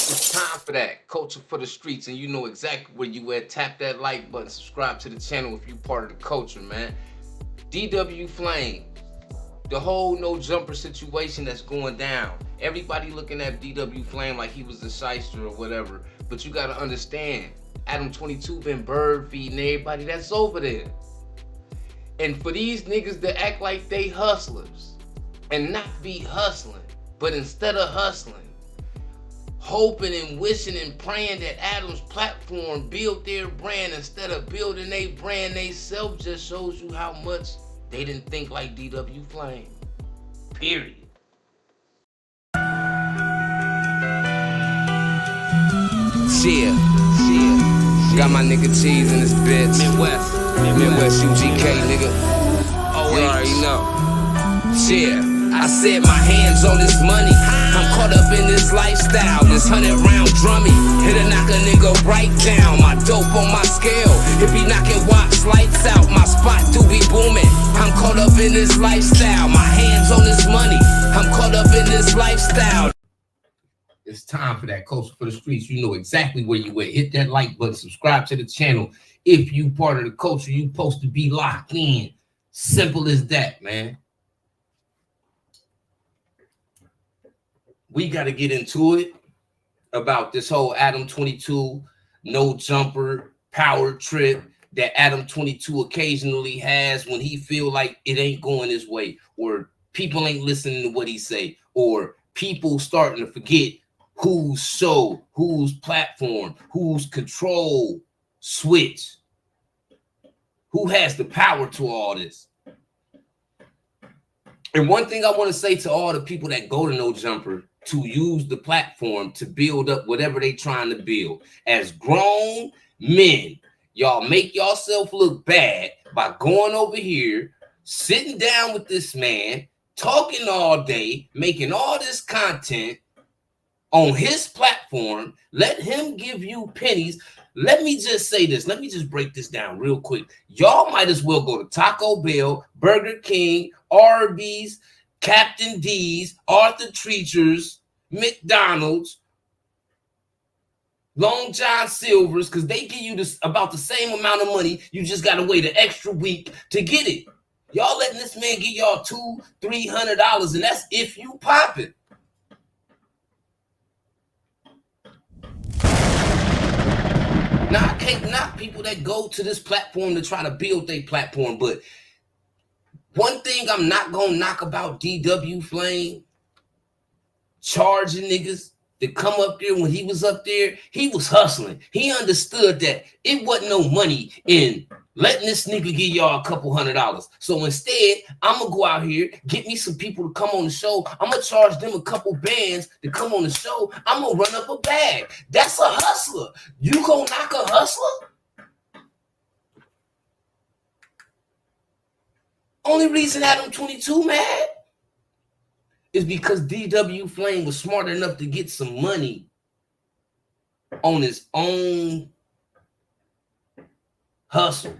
It's time for that. Culture for the streets, and you know exactly where you at. Tap that like button, subscribe to the channel if you part of the culture, man. DW Flame, the whole no jumper situation that's going down. Everybody looking at DW Flame like he was a shyster or whatever. But you gotta understand, Adam22 been bird feeding everybody that's over there. And for these niggas that act like they hustlers and not be hustling, but instead of hustling, hoping and wishing and praying that Adam's platform build their brand instead of building their brand they self, just shows you how much they didn't think like DW Flame. Period. Yeah. Got my nigga Cheese in this bitch. Midwest UGK, nigga. You already know. Yeah. I said my hands on this money. I'm caught up in this lifestyle. This 100-round drummy. It'll knock a nigga right down. My dope on my scale. It be knocking watch lights out. My spot do be booming. I'm caught up in this lifestyle. My hands on this money. I'm caught up in this lifestyle. It's time for that. Culture for the streets. You know exactly where you at. Hit that like button. Subscribe to the channel. If you part of the culture, you supposed to be locked in. Simple as that, man. We got to get into it about this whole Adam22 no jumper power trip that Adam22 occasionally has when he feel like it ain't going his way, or people ain't listening to what he say, or people starting to forget whose show, whose platform, whose control switch, who has the power to all this. And one thing I want to say to all the people that go to No Jumper to use the platform to build up whatever they trying to build. As grown men, y'all make yourself look bad by going over here, sitting down with this man, talking all day, making all this content on his platform. Let him give you pennies. Let me just say this. Let me just break this down real quick. Y'all might as well go to Taco Bell, Burger King, Arby's, Captain D's, Arthur Treacher's, McDonald's, Long John Silver's, because they give you this about the same amount of money. You just got to wait an extra week to get it. Y'all letting this man give y'all $200-300, and that's if you pop it. Now, I can't knock people that go to this platform to try to build their platform, but one thing I'm not going to knock about DW Flame, charging niggas to come up there. When he was up there, he was hustling. He understood that it wasn't no money in letting this nigga give y'all a couple $100. So instead, I'm going to go out here, get me some people to come on the show. I'm going to charge them a couple bands to come on the show. I'm going to run up a bag. That's a hustler. You going to knock a hustler? Only reason Adam22 mad is because DW Flame was smart enough to get some money on his own hustle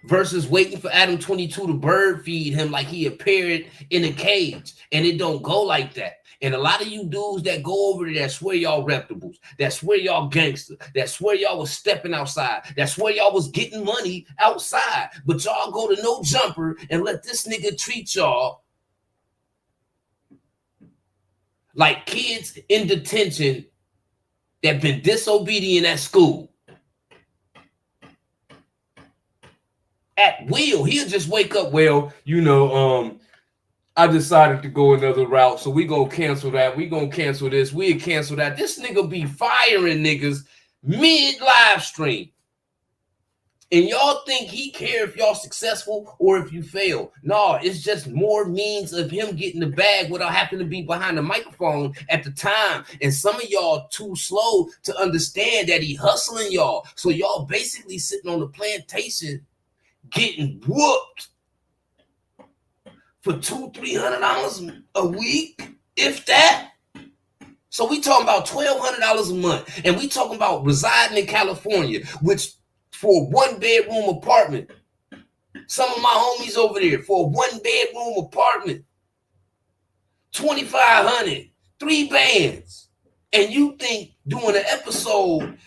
versus waiting for Adam22 to bird feed him like he a parrot in a cage. And it don't go like that. And a lot of you dudes that go over there that swear y'all reputables, that swear y'all gangster, that swear y'all was stepping outside, that swear y'all was getting money outside, but y'all go to No Jumper and let this nigga treat y'all like kids in detention that been disobedient at school. At will, he'll just wake up, well, you know, I decided to go another route, so we gonna cancel that. We gonna cancel this. We'll cancel that. This nigga be firing niggas mid-live stream. And y'all think he care if y'all successful or if you fail. No, it's just more means of him getting the bag without having to be behind the microphone at the time. And some of y'all too slow to understand that he hustling y'all. So y'all basically sitting on the plantation getting whooped for $200-300 a week, if that. So we talking about $1,200 a month, and we talking about residing in California, which for a 1-bedroom apartment, some of my homies over there for a 1-bedroom apartment, $2,500, 3 bands. And you think doing an episode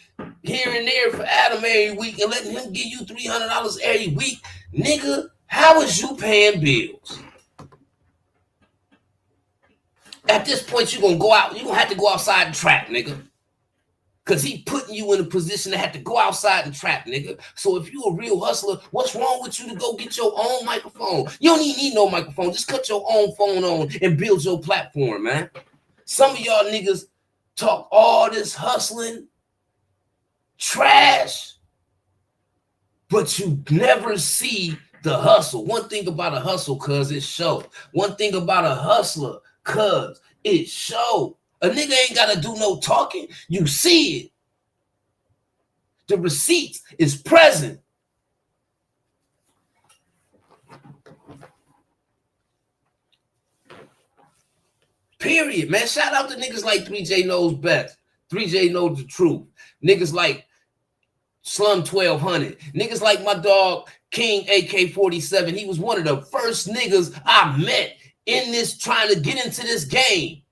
here and there for Adam every week and letting him give you $300 every week, nigga, how is you paying bills? At this point, you're going to go out. You're going to have to go outside and trap, nigga. Because he putting you in a position to have to go outside and trap, nigga. So if you a real hustler, what's wrong with you to go get your own microphone? You don't even need no microphone. Just cut your own phone on and build your platform, man. Some of y'all niggas talk all this hustling, trash, but you never see the hustle. One thing about a hustle, cuz, it show. One thing about a hustler, cuz, it show. A nigga ain't got to do no talking. You see it. The receipts is present. Period, man. Shout out to niggas like 3J Knows Best. 3J Knows the Truth. Niggas like Slum 1200. Niggas like my dog King AK-47. He was one of the first niggas I met in this trying to get into this game.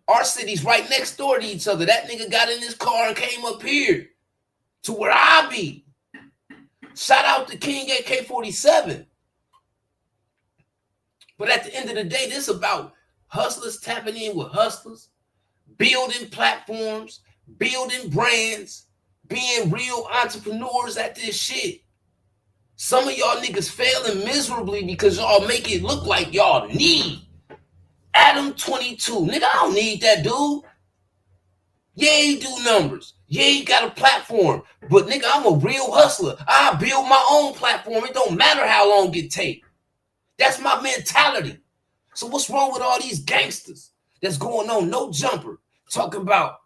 Our city's right next door to each other. That nigga got in his car and came up here to where I be. Shout out to King AK-47. But at the end of the day, this is about hustlers tapping in with hustlers, building platforms, building brands, being real entrepreneurs at this shit. Some of y'all niggas failing miserably because y'all make it look like y'all need Adam22. Nigga, I don't need that dude. Yeah, he do numbers. Yeah, he got a platform. But nigga, I'm a real hustler. I build my own platform. It don't matter how long it takes. That's my mentality. So what's wrong with all these gangsters that's going on no jumper, talking about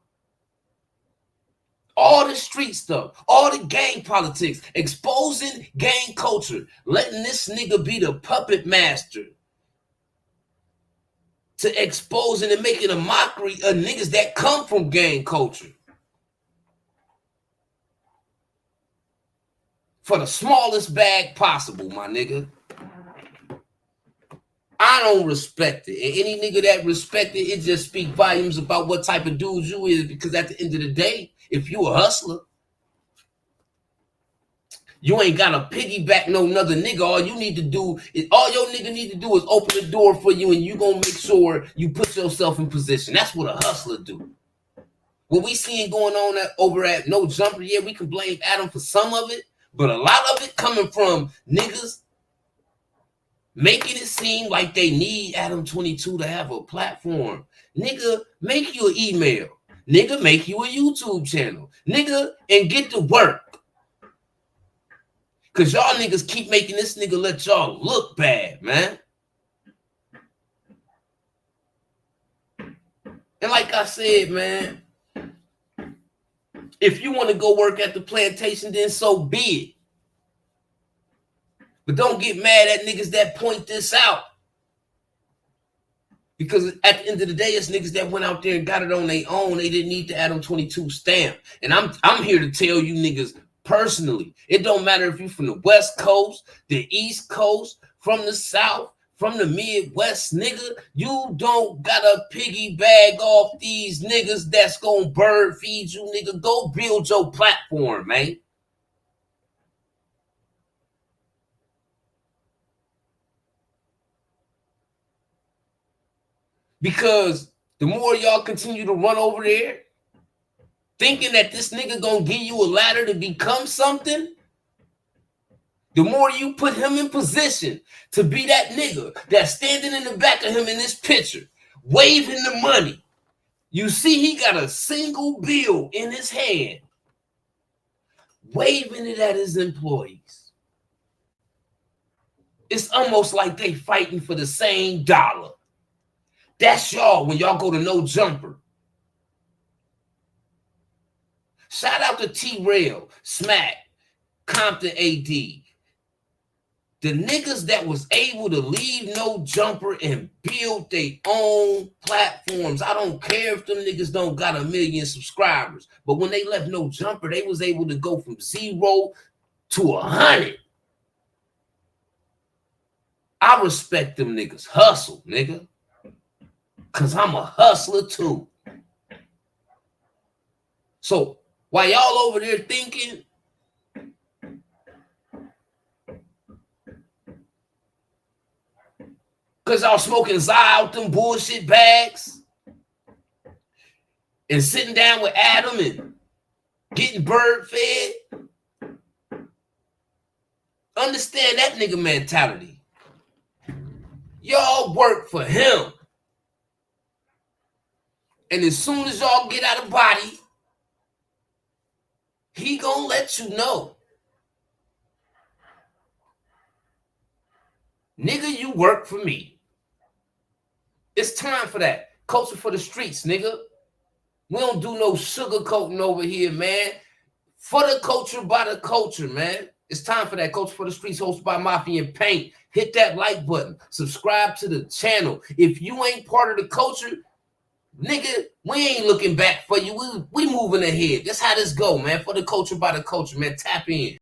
all the street stuff, all the gang politics, exposing gang culture, letting this nigga be the puppet master to exposing and making a mockery of niggas that come from gang culture for the smallest bag possible, my nigga. I don't respect it. And any nigga that respect it, it just speak volumes about what type of dude you is, because at the end of the day, if you a hustler, you ain't got to piggyback no another nigga. All you need to do is, all your nigga need to do is open the door for you, and you gonna make sure you put yourself in position. That's what a hustler do. What we seeing going on over at No Jumper, yeah, we can blame Adam for some of it, but a lot of it coming from niggas making it seem like they need Adam22 to have a platform. Nigga, make you an email. Nigga, make you a YouTube channel. Nigga, and get to work. Because y'all niggas keep making this nigga let y'all look bad, man. And like I said, man, if you want to go work at the plantation, then so be it. But don't get mad at niggas that point this out. Because at the end of the day, it's niggas that went out there and got it on their own. They didn't need the Adam22 stamp. And I'm here to tell you niggas personally, it don't matter if you're from the West Coast, the East Coast, from the South, from the Midwest, nigga, you don't gotta piggy bag off these niggas that's gonna bird feed you, nigga. Go build your platform, man. Because the more y'all continue to run over there, thinking that this nigga gonna give you a ladder to become something, the more you put him in position to be that nigga that's standing in the back of him in this picture, waving the money. You see he got a single bill in his hand, waving it at his employees. It's almost like they fighting for the same dollar. That's y'all when y'all go to No Jumper. Shout out to T-Rail, Smack, Compton AD. The niggas that was able to leave No Jumper and build their own platforms. I don't care if them niggas don't got 1 million subscribers. But when they left No Jumper, they was able to go from 0 to 100. I respect them niggas. Hustle, nigga. Because I'm a hustler too. So while y'all over there thinking, because y'all smoking Zy out them bullshit bags and sitting down with Adam and getting bird fed, understand that nigga mentality. Y'all work for him. And as soon as y'all get out of body, he gonna let you know. Nigga, you work for me. It's time for that. Culture for the streets, nigga. We don't do no sugarcoating over here, man. For the culture, by the culture, man. It's time for that. Culture for the Streets, hosted by Mafia and Paint. Hit that like button. Subscribe to the channel. If you ain't part of the culture, nigga, we ain't looking back for you. We moving ahead. That's how this go, man. For the culture, by the culture, man. Tap in.